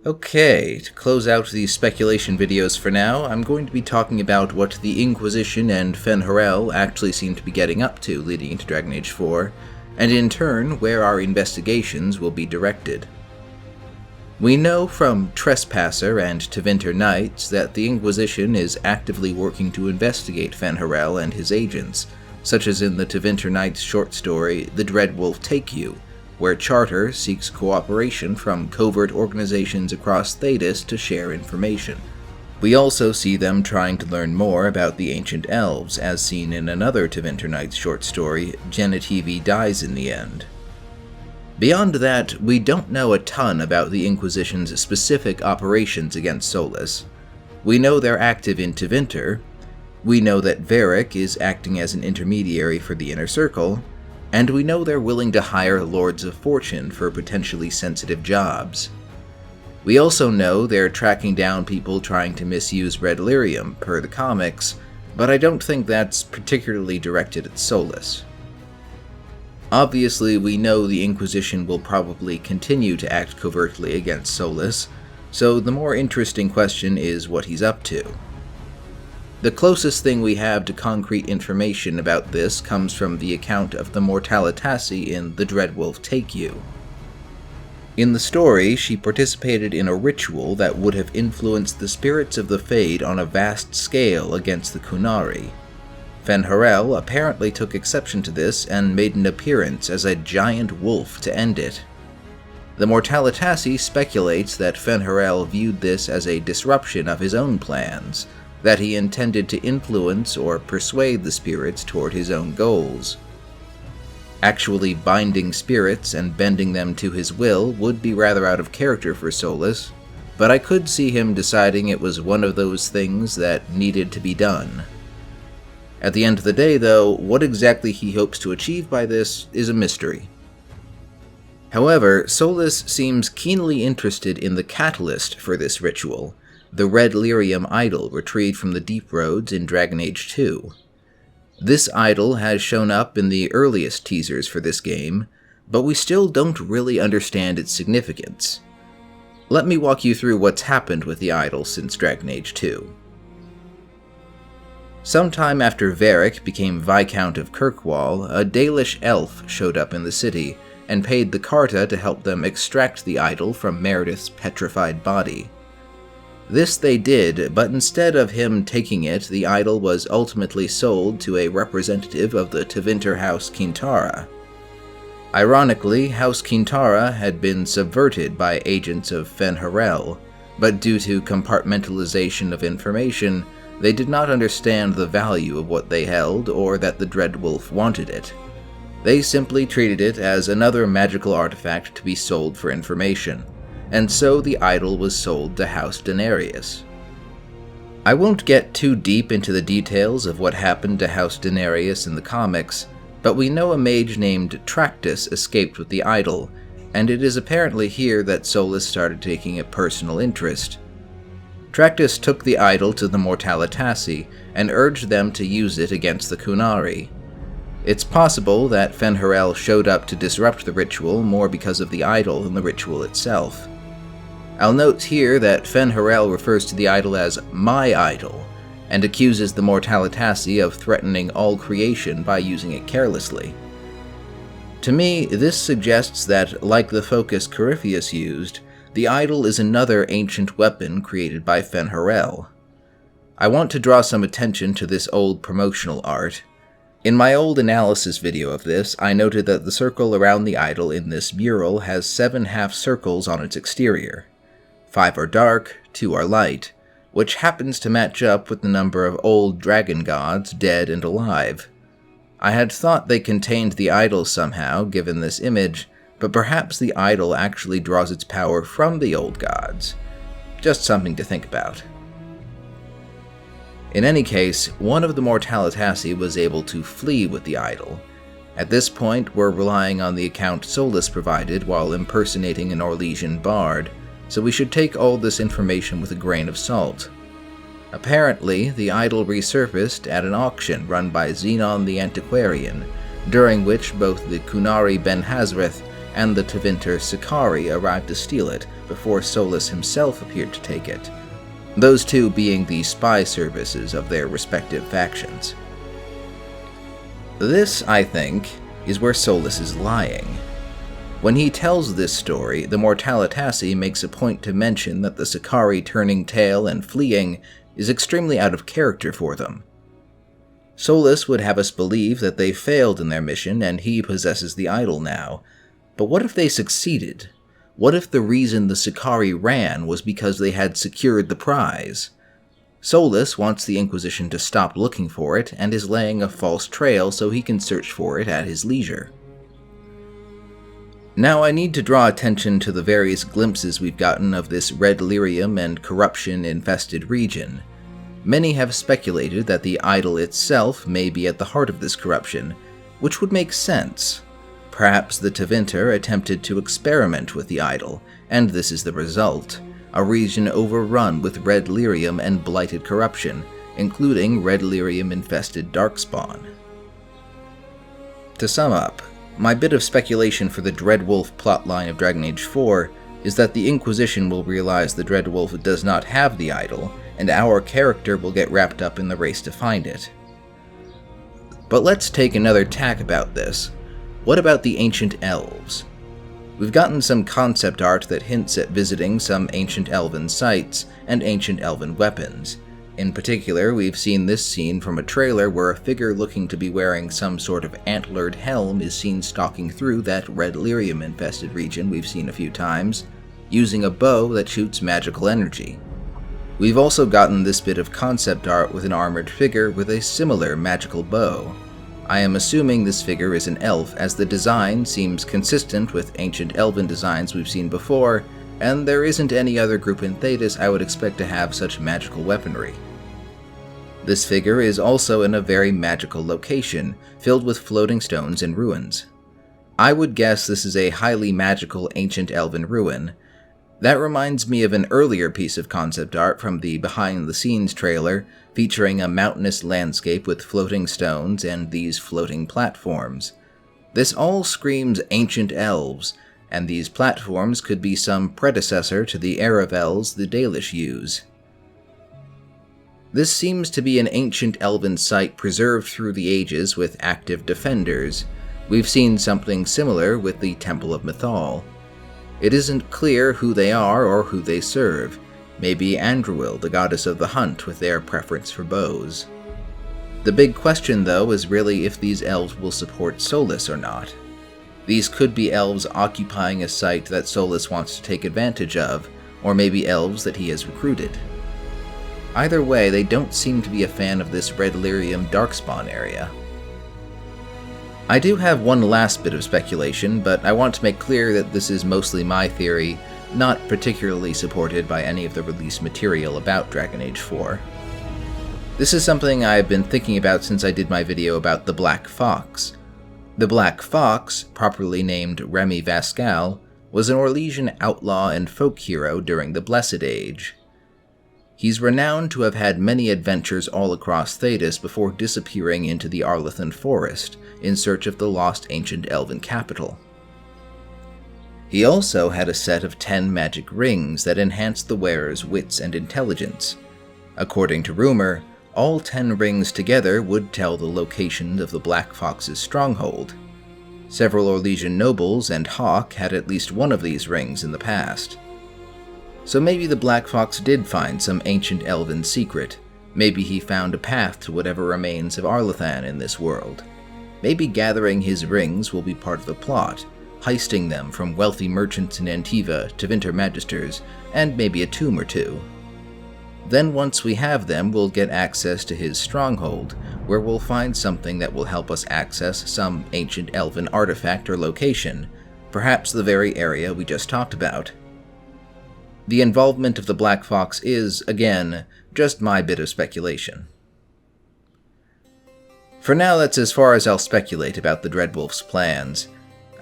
Okay, to close out these speculation videos for now, I'm going to be talking about what the Inquisition and Fen'Harel actually seem to be getting up to leading into Dragon Age 4, and in turn, where our investigations will be directed. We know from Trespasser and Tevinter Knights that the Inquisition is actively working to investigate Fen'Harel and his agents, such as in the Tevinter Knights short story The Dreadwolf Take You, where Charter seeks cooperation from covert organizations across Thedas to share information. We also see them trying to learn more about the ancient elves, as seen in another Tevinter Knights short story, Genitivi Dies in the End. Beyond that, we don't know a ton about the Inquisition's specific operations against Solas. We know they're active in Tevinter, we know that Varric is acting as an intermediary for the Inner Circle, and we know they're willing to hire Lords of Fortune for potentially sensitive jobs. We also know they're tracking down people trying to misuse Red Lyrium, per the comics, but I don't think that's particularly directed at Solas. Obviously, we know the Inquisition will probably continue to act covertly against Solas, so the more interesting question is what he's up to. The closest thing we have to concrete information about this comes from the account of the Mortalitassi in The Dreadwolf Take You. In the story, she participated in a ritual that would have influenced the spirits of the Fade on a vast scale against the Qunari. Fen'Harel apparently took exception to this and made an appearance as a giant wolf to end it. The Mortalitassi speculates that Fen'Harel viewed this as a disruption of his own plans, that he intended to influence or persuade the spirits toward his own goals. Actually binding spirits and bending them to his will would be rather out of character for Solas, but I could see him deciding it was one of those things that needed to be done. At the end of the day, though, what exactly he hopes to achieve by this is a mystery. However, Solas seems keenly interested in the catalyst for this ritual, the Red Lyrium idol retrieved from the Deep Roads in Dragon Age 2. This idol has shown up in the earliest teasers for this game, but we still don't really understand its significance. Let me walk you through what's happened with the idol since Dragon Age 2. Sometime after Varric became Viscount of Kirkwall, a Dalish elf showed up in the city and paid the Carta to help them extract the idol from Meredith's petrified body. This they did, but instead of him taking it, the idol was ultimately sold to a representative of the Tevinter House Kintara. Ironically, House Kintara had been subverted by agents of Fen'Harel, but due to compartmentalization of information, they did not understand the value of what they held or that the Dreadwolf wanted it. They simply treated it as another magical artifact to be sold for information, and so the idol was sold to House Denarius. I won't get too deep into the details of what happened to House Denarius in the comics, but we know a mage named Tractus escaped with the idol, and it is apparently here that Solas started taking a personal interest. Tractus took the idol to the Mortalitassi and urged them to use it against the Qunari. It's possible that Fen'Harel showed up to disrupt the ritual more because of the idol than the ritual itself. I'll note here that Fen'Harel refers to the idol as my idol, and accuses the Mortalitassi of threatening all creation by using it carelessly. To me, this suggests that, like the focus Corypheus used, the idol is another ancient weapon created by Fen'Harel. I want to draw some attention to this old promotional art. In my old analysis video of this, I noted that the circle around the idol in this mural has 7 half circles on its exterior. 5 are dark, 2 are light, which happens to match up with the number of old dragon gods dead and alive. I had thought they contained the idol somehow, given this image, but perhaps the idol actually draws its power from the old gods. Just something to think about. In any case, one of the Mortalitassi was able to flee with the idol. At this point, we're relying on the account Solas provided while impersonating an Orlesian bard, so we should take all this information with a grain of salt. Apparently, the idol resurfaced at an auction run by Xenon the Antiquarian, during which both the Qunari Ben Hazrith and the Tevinter Sicarii arrived to steal it before Solas himself appeared to take it, those two being the spy services of their respective factions. This, I think, is where Solas is lying. When he tells this story, the Mortalitasi makes a point to mention that the Sicarii turning tail and fleeing is extremely out of character for them. Solas would have us believe that they failed in their mission and he possesses the idol now, but what if they succeeded? What if the reason the Sicarii ran was because they had secured the prize? Solas wants the Inquisition to stop looking for it and is laying a false trail so he can search for it at his leisure. Now I need to draw attention to the various glimpses we've gotten of this red lyrium and corruption-infested region. Many have speculated that the idol itself may be at the heart of this corruption, which would make sense. Perhaps the Tevinter attempted to experiment with the idol, and this is the result: a region overrun with red lyrium and blighted corruption, including red lyrium-infested darkspawn. To sum up, my bit of speculation for the Dreadwolf plotline of Dragon Age 4 is that the Inquisition will realize the Dreadwolf does not have the idol, and our character will get wrapped up in the race to find it. But let's take another tack about this. What about the ancient elves? We've gotten some concept art that hints at visiting some ancient elven sites and ancient elven weapons. In particular, we've seen this scene from a trailer where a figure looking to be wearing some sort of antlered helm is seen stalking through that red lyrium-infested region we've seen a few times, using a bow that shoots magical energy. We've also gotten this bit of concept art with an armored figure with a similar magical bow. I am assuming this figure is an elf, as the design seems consistent with ancient elven designs we've seen before, and there isn't any other group in Thedas I would expect to have such magical weaponry. This figure is also in a very magical location, filled with floating stones and ruins. I would guess this is a highly magical ancient elven ruin. That reminds me of an earlier piece of concept art from the behind-the-scenes trailer, featuring a mountainous landscape with floating stones and these floating platforms. This all screams ancient elves, and these platforms could be some predecessor to the Aravels the Dalish use. This seems to be an ancient elven site preserved through the ages with active defenders. We've seen something similar with the Temple of Mythal. It isn't clear who they are or who they serve. Maybe Andruil, the goddess of the hunt, with their preference for bows. The big question, though, is really if these elves will support Solas or not. These could be elves occupying a site that Solas wants to take advantage of, or maybe elves that he has recruited. Either way, they don't seem to be a fan of this red lyrium darkspawn area. I do have one last bit of speculation, but I want to make clear that this is mostly my theory, not particularly supported by any of the released material about Dragon Age 4. This is something I've been thinking about since I did my video about the Black Fox. The Black Fox, properly named Remy Vascal, was an Orlesian outlaw and folk hero during the Blessed Age. He's renowned to have had many adventures all across Thedas before disappearing into the Arlathan forest in search of the lost ancient elven capital. He also had a set of 10 magic rings that enhanced the wearer's wits and intelligence. According to rumor, all 10 rings together would tell the location of the Black Fox's stronghold. Several Orlesian nobles and Hawk had at least one of these rings in the past. So maybe the Black Fox did find some ancient elven secret. Maybe he found a path to whatever remains of Arlathan in this world. Maybe gathering his rings will be part of the plot, heisting them from wealthy merchants in Antiva to Tevinter magisters, and maybe a tomb or two. Then once we have them, we'll get access to his stronghold, where we'll find something that will help us access some ancient elven artifact or location, perhaps the very area we just talked about. The involvement of the Black Fox is, again, just my bit of speculation. For now, that's as far as I'll speculate about the Dreadwolf's plans.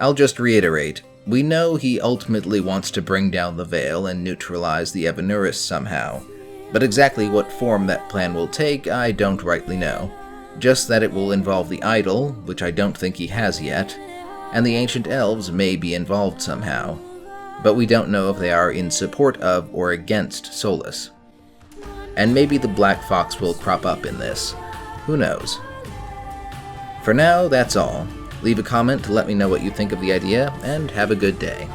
I'll just reiterate, We know he ultimately wants to bring down the Veil and neutralize the Evanurus somehow, but exactly what form that plan will take, I don't rightly know. Just that it will involve the idol, which I don't think he has yet, and the ancient elves may be involved somehow, but we don't know if they are in support of or against Solas. And maybe the Black Fox will crop up in this. Who knows? For now, that's all. Leave a comment to let me know what you think of the idea, and have a good day.